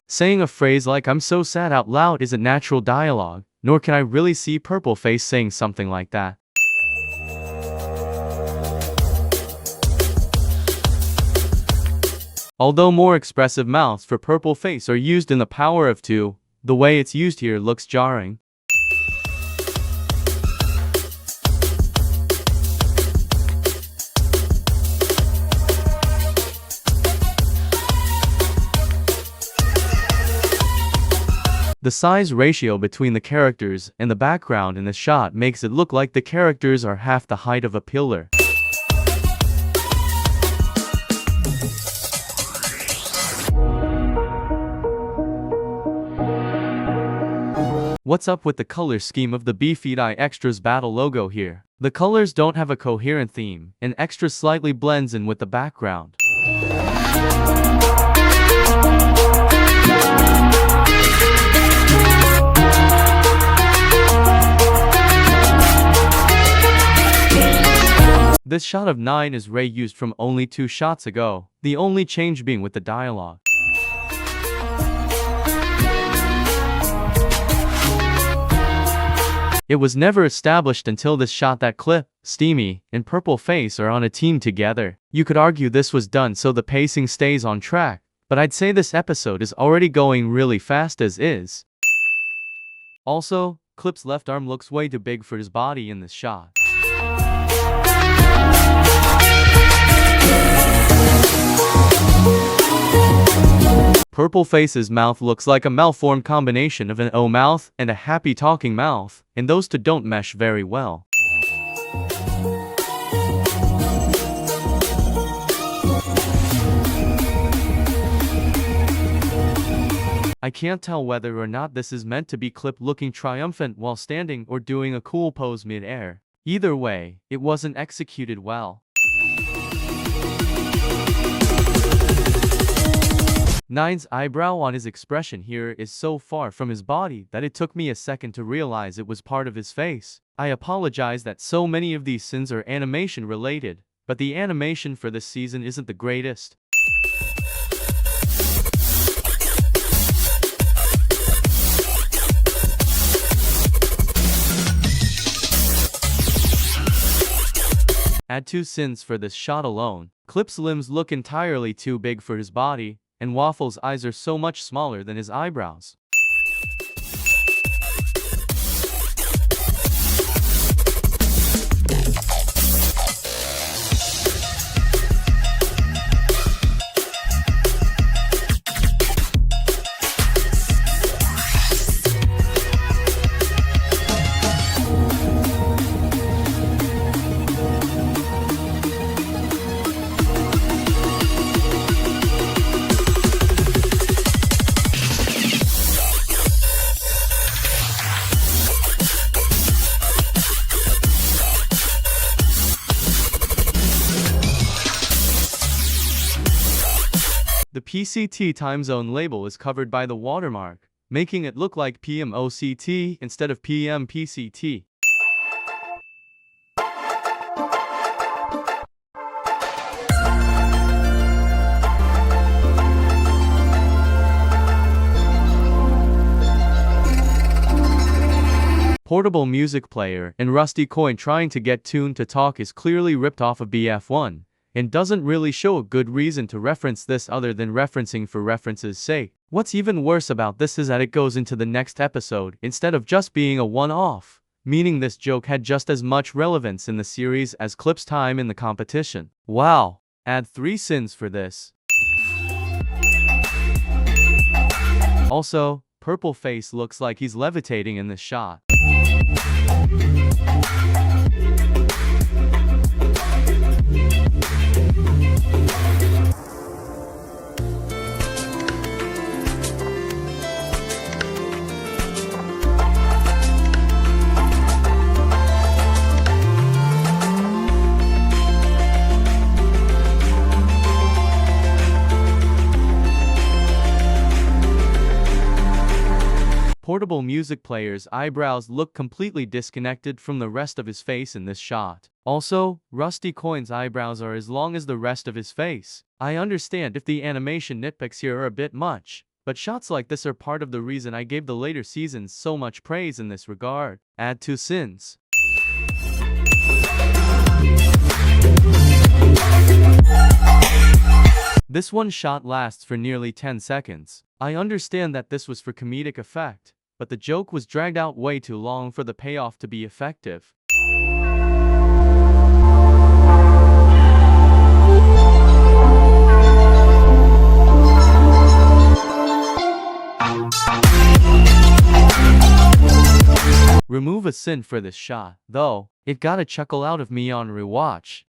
Saying a phrase like "I'm so sad" out loud isn't natural dialogue, nor can I really see Purple Face saying something like that. Although more expressive mouths for Purple Face are used in The Power of Two, the way it's used here looks jarring. The size ratio between the characters and the background in this shot makes it look like the characters are half the height of a pillar. What's up with the color scheme of the BFDI Extras battle logo here? The colors don't have a coherent theme, and Extras slightly blends in with the background. This shot of 9 is reused from only 2 shots ago, the only change being with the dialogue. It was never established until this shot that Clip, Steamy, and Purple Face are on a team together. You could argue this was done so the pacing stays on track, but I'd say this episode is already going really fast as is. Also, Clip's left arm looks way too big for his body in this shot. Purple Face's mouth looks like a malformed combination of an O mouth and a happy talking mouth, and those two don't mesh very well. I can't tell whether or not this is meant to be Clip looking triumphant while standing or doing a cool pose mid-air. Either way, it wasn't executed well. Nine's eyebrow on his expression here is so far from his body that it took me a second to realize it was part of his face. I apologize that so many of these sins are animation related, but the animation for this season isn't the greatest. Add 2 sins for this shot alone. Clip's limbs look entirely too big for his body, and Waffle's eyes are so much smaller than his eyebrows. The PCT time zone label is covered by the watermark, making it look like PMOCT instead of PMPCT. Portable music player and rusty coin trying to get tuned to talk is clearly ripped off of BF1. And doesn't really show a good reason to reference this other than referencing for reference's sake. What's even worse about this is that it goes into the next episode instead of just being a one-off, meaning this joke had just as much relevance in the series as Clip's time in the competition. Wow, add 3 sins for this. Also, Purple Face looks like he's levitating in this shot. portable music player's eyebrows look completely disconnected from the rest of his face in this shot. Also, Rusty Coin's eyebrows are as long as the rest of his face. I understand if the animation nitpicks here are a bit much, but shots like this are part of the reason I gave the later seasons so much praise in this regard. Add 2 sins. This one shot lasts for nearly 10 seconds. I understand that this was for comedic effect, but the joke was dragged out way too long for the payoff to be effective. Remove a sin for this shot, though. It got a chuckle out of me on rewatch.